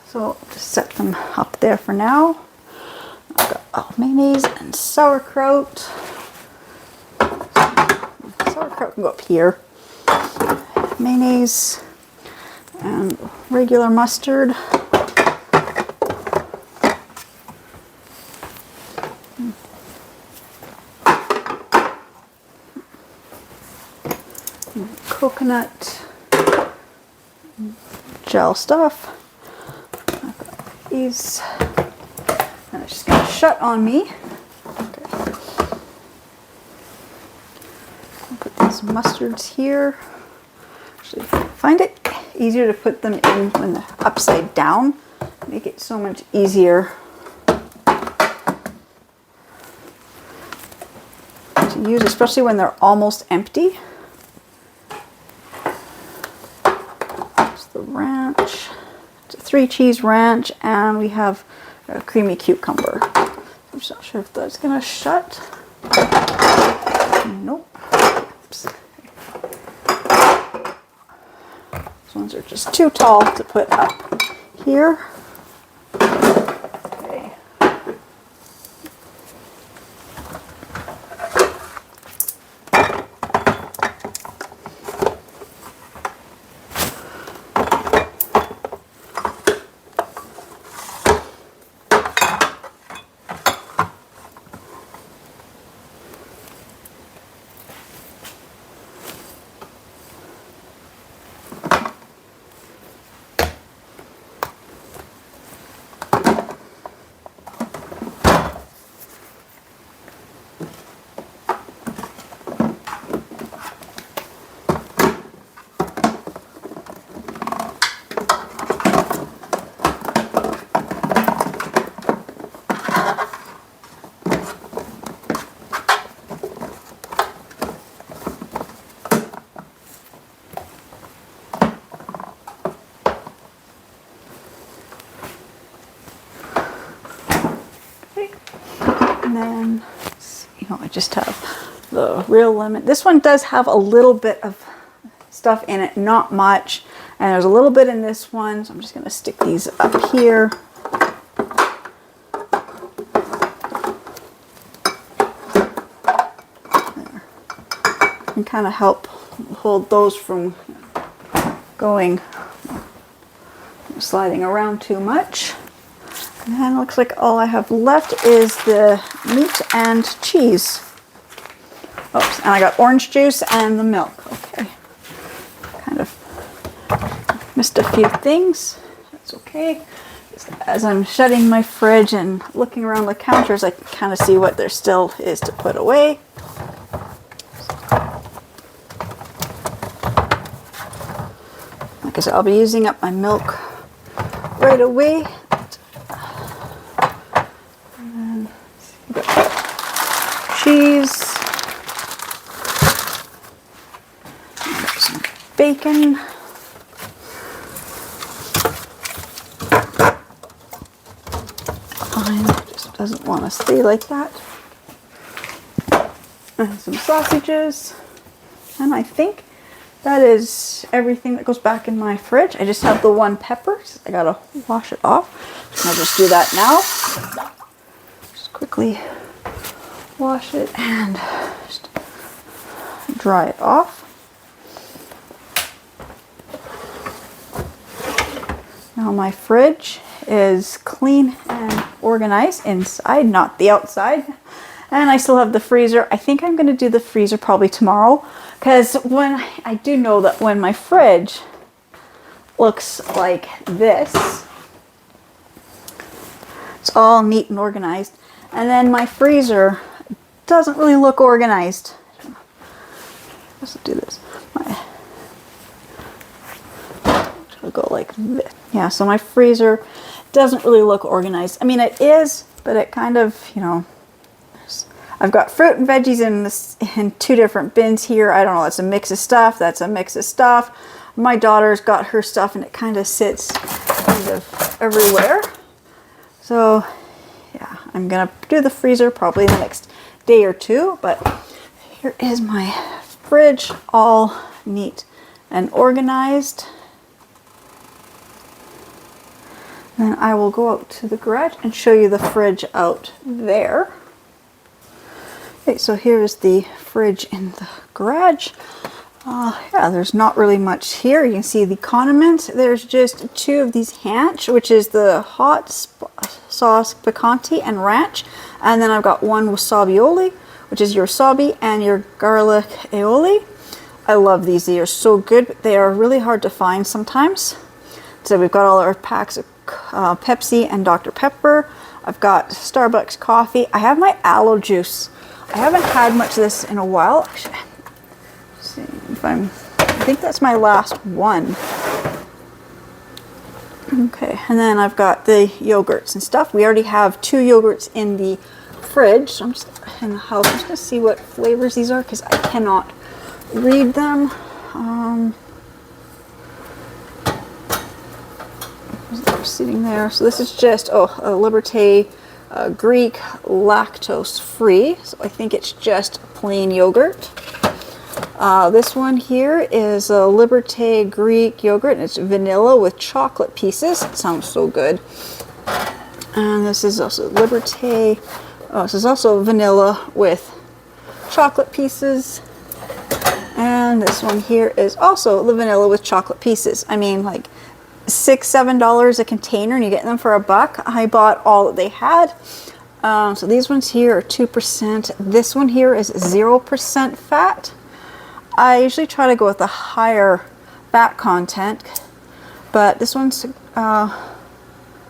So I'll just set them up there for now. I've got mayonnaise and sauerkraut. Sauerkraut can go up here. Mayonnaise and regular mustard. Coconut gel stuff. I've got these. And it's just going to shut on me. Okay. I'll put these mustards here. Actually, I find it easier to put them in when they're upside down. Make it so much easier to use, especially when they're almost empty. It's the ranch. It's a 3-cheese ranch, and we have a creamy cucumber. I'm just not sure if that's gonna shut. Nope. Oops. These ones are just too tall to put up here. Okay. And then, I just have the real lemon. This one does have a little bit of stuff in it, not much. And there's a little bit in this one, so I'm just going to stick these up here. There. And kind of help hold those from going, sliding around too much. And then it looks like all I have left is the meat and cheese. Oops, and I got orange juice and the milk. Okay. Kind of missed a few things. That's okay. As I'm shutting my fridge and looking around the counters, I can kind of see what there still is to put away. because I'll be using up my milk right away. And then we've got cheese, some bacon, mine just doesn't want to stay like that, and some sausages, and I think that is everything that goes back in my fridge. I just have the one pepper. So I gotta wash it off. I'll just do that now. Just quickly wash it and just dry it off. Now my fridge is clean and organized inside, not the outside. And I still have the freezer. I think I'm gonna do the freezer probably tomorrow, because when I do know that when my fridge looks like this, it's all neat and organized, and then my freezer doesn't really look organized. Let's do this. I'll go like this. Yeah, so my freezer doesn't really look organized. I mean, it is, but it kind of, you know, I've got fruit and veggies in two different bins here. I don't know, that's a mix of stuff. That's a mix of stuff. My daughter's got her stuff and it kind of sits kind of everywhere. So yeah, I'm gonna do the freezer probably in the next day or two, but here is my fridge all neat and organized. Then I will go out to the garage and show you the fridge out there. Okay, so here's the fridge in the garage. Yeah, there's not really much here. You can see the condiments. There's just two of these Hanch, which is the hot sauce picante and ranch. And then I've got one wasabioli, which is your wasabi, and your garlic aioli. I love these. They are so good, but they are really hard to find sometimes. So we've got all our packs of Pepsi and Dr. Pepper. I've got Starbucks coffee. I have my aloe juice. I haven't had much of this in a while. Actually, see if I think that's my last one. Okay, and then I've got the yogurts and stuff. We already have 2 yogurts in the fridge. So I'm just in the house. I'm just gonna see what flavors these are because I cannot read them. They're sitting there. So this is just a Liberté Greek lactose free. So I think it's just plain yogurt. This one here is a Liberté Greek yogurt, and it's vanilla with chocolate pieces. It sounds so good. And this is also Liberté. Oh, this is also vanilla with chocolate pieces. And this one here is also the vanilla with chocolate pieces. I mean, like $6-7 a container, and you get them for $1. I bought all that they had. So these ones here are 2%. This one here is 0% fat. I usually try to go with a higher fat content, but this one's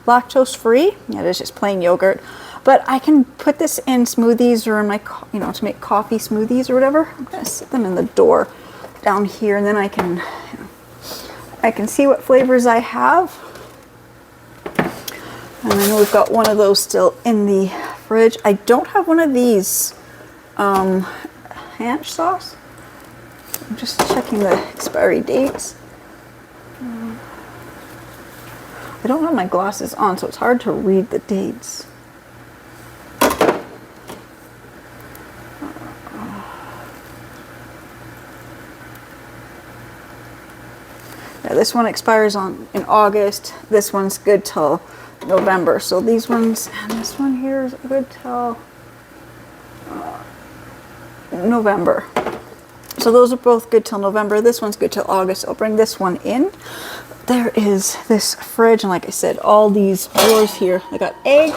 lactose free. Yeah, it is just plain yogurt. But I can put this in smoothies or in my, you know, to make coffee smoothies or whatever. I'm gonna sit them in the door down here, and then I can, you know, I can see what flavors I have. And I know we've got one of those still in the fridge. I don't have one of these Hanch sauce. I'm just checking the expiry dates. I don't have my glasses on, so it's hard to read the dates. Yeah, this one expires in August. This one's good till November. So these ones, and this one here is good till November. So those are both good till November. This one's good till August. I'll bring this one in. There is this fridge, and like I said, all these drawers here. I got eggs,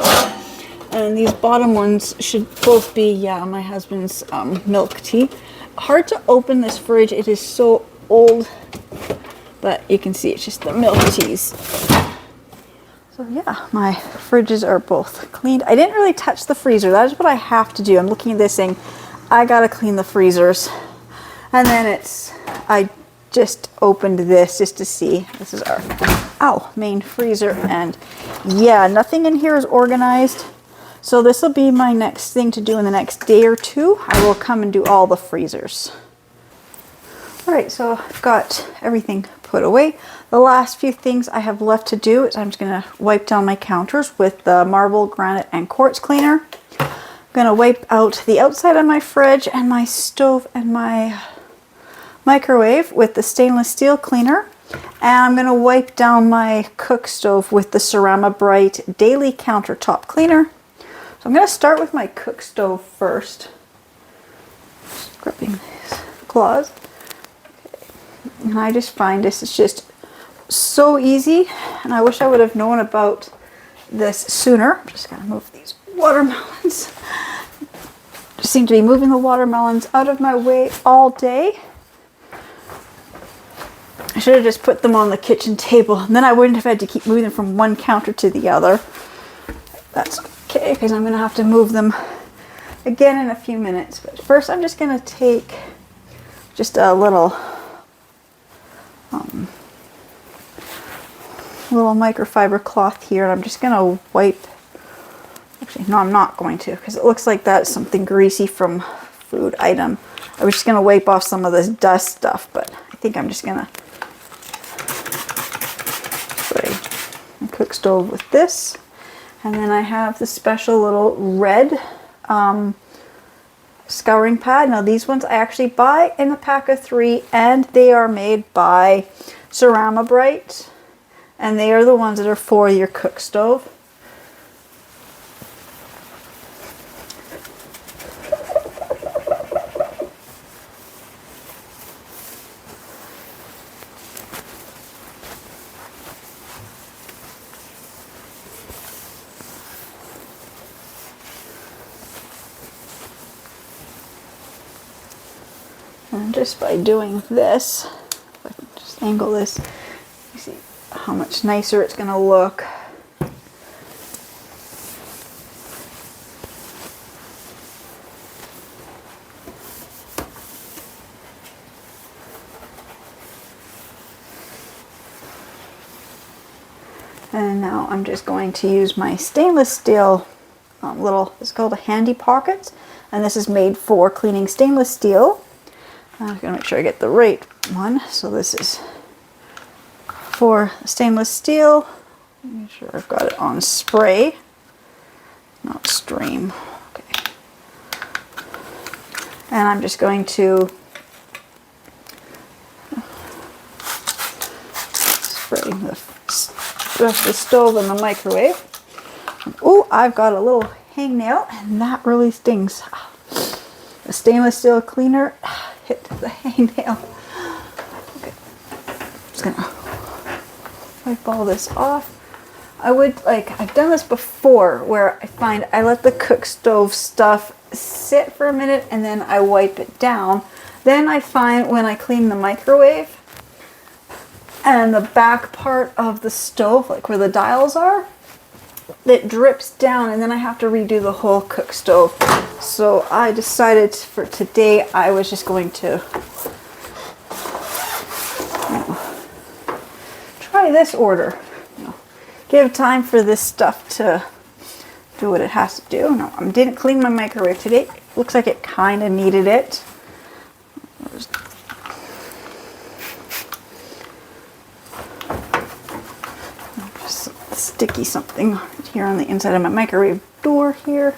and these bottom ones should both be, yeah, my husband's milk tea. Hard to open this fridge. It is so old, but you can see it's just the milk teas. So yeah, my fridges are both cleaned. I didn't really touch the freezer. That is what I have to do. I'm looking at this saying, I gotta clean the freezers. And then I just opened this just to see. This is our main freezer, and yeah, nothing in here is organized. So this will be my next thing to do in the next day or two. I will come and do all the freezers. All right, so I've got everything put away. The last few things I have left to do is I'm just gonna wipe down my counters with the marble, granite, and quartz cleaner. I'm gonna wipe out the outside of my fridge and my stove and my microwave with the stainless steel cleaner. And I'm gonna wipe down my cook stove with the Cerama Bright Daily Countertop Cleaner. So I'm gonna start with my cook stove first. Just gripping these claws. And I just find this is just so easy, and I wish I would have known about this sooner. I'm just gonna move these watermelons. Just seem to be moving the watermelons out of my way all day. I should have just put them on the kitchen table, and then I wouldn't have had to keep moving them from one counter to the other. That's okay, because I'm gonna have to move them again in a few minutes. But first I'm just gonna take just a little microfiber cloth here, and I'm just gonna wipe. Actually, no, I'm not going to, because it looks like that's something greasy from food item. I was just gonna wipe off some of this dust stuff, but I think I'm just gonna spray my cook stove with this. And then I have the special little red scouring pad. Now these ones I actually buy in a pack of 3, and they are made by Cerama Bright, and they are the ones that are for your cook stove. And just by doing this, if I can just angle this, you see how much nicer it's going to look. And now I'm just going to use my stainless steel it's called a Handy Pockets, and this is made for cleaning stainless steel. I'm going to make sure I get the right one. So this is for stainless steel. Make sure I've got it on spray, not stream. Okay. And I'm just going to spray the stove and the microwave. Oh, I've got a little hangnail, and that really stings. The stainless steel cleaner hit the hangnail. Okay, just gonna wipe all this off. I've done this before where I find I let the cook stove stuff sit for a minute and then I wipe it down. Then I find when I clean the microwave and the back part of the stove, like where the dials are, it drips down, and then I have to redo the whole cook stove. So I decided for today I was just going to try this order. Give time for this stuff to do what it has to do. No, I didn't clean my microwave today. Looks like it kind of needed it. Just sticky something here on the inside of my microwave door here.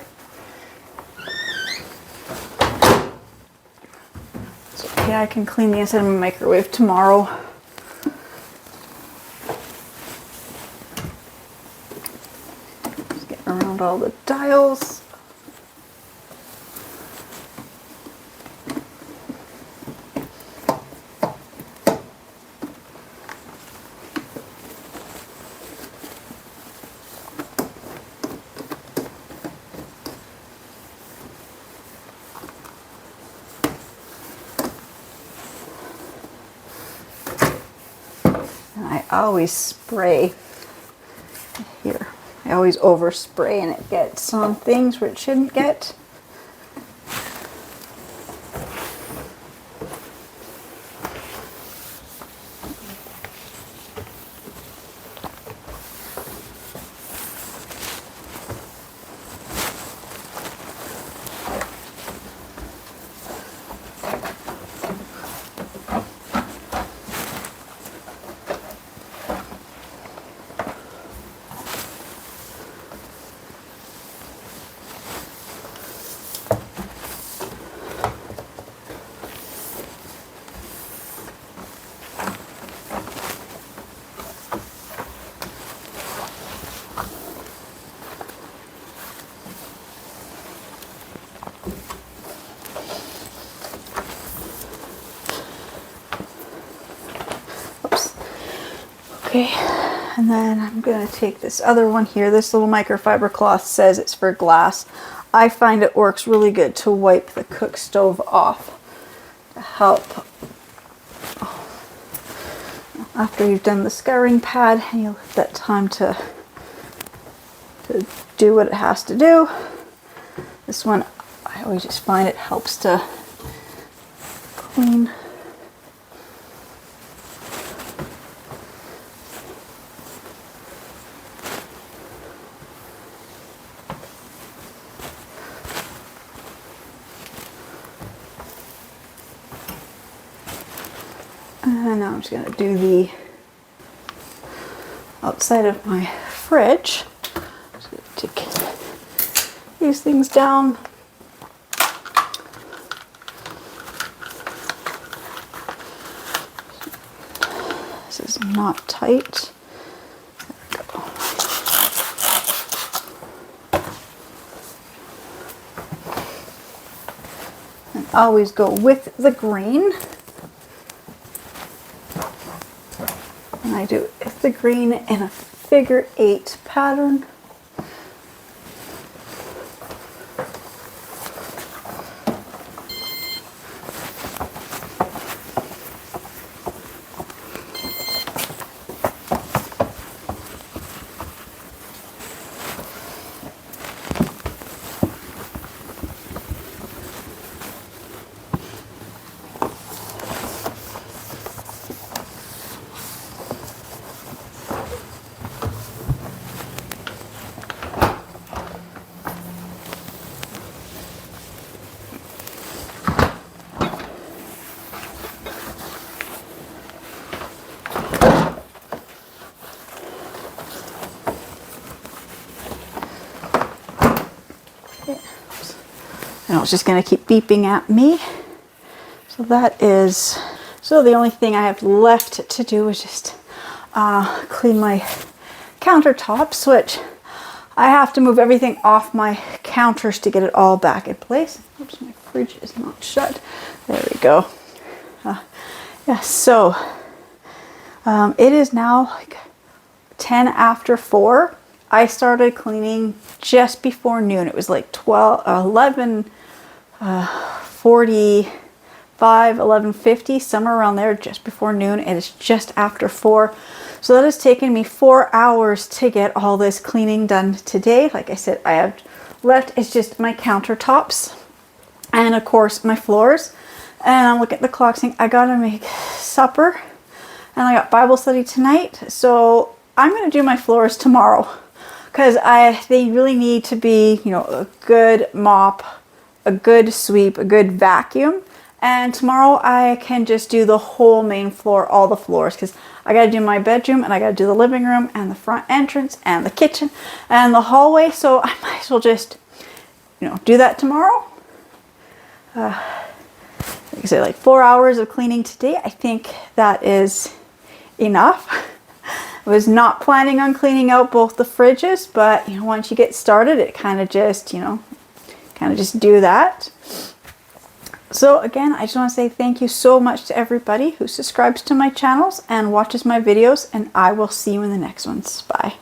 It's okay, I can clean the inside of my microwave tomorrow. Just getting around all the dials. I always spray here. I always overspray and it gets on things where it shouldn't get. Okay, and then I'm gonna take this other one here. This little microfiber cloth says it's for glass. I find it works really good to wipe the cook stove off to help after you've done the scouring pad and you'll have that time to do what it has to do. This one, I always just find it helps to clean. And now I'm just going to do the outside of my fridge. Just going to take these things down. This is not tight. There we go. And always go with the green. And I do the green in a figure 8 pattern. And it's just going to keep beeping at me. So that is, so the only thing I have left to do is just clean my countertops, which I have to move everything off my counters to get it all back in place. Oops, my fridge is not shut. There we go. Yeah, so it is now like 10 after 4. I started cleaning just before noon. It was like 11:45, 11:50, somewhere around there, just before noon. It is just after 4. So that has taken me 4 hours to get all this cleaning done today. Like I said, I have left, it's just my countertops and of course my floors. And I'm looking at the clock saying I gotta make supper and I got Bible study tonight. So I'm gonna do my floors tomorrow. Because they really need to be, you know, a good mop, a good sweep, a good vacuum. And tomorrow I can just do the whole main floor, all the floors. Because I got to do my bedroom and I got to do the living room and the front entrance and the kitchen and the hallway. So I might as well just, you know, do that tomorrow. Like I said, like 4 hours of cleaning today. I think that is enough. I was not planning on cleaning out both the fridges, but you know, once you get started, it kind of just, you know, just do that. So again, I just want to say thank you so much to everybody who subscribes to my channels and watches my videos, and I will see you in the next ones. Bye.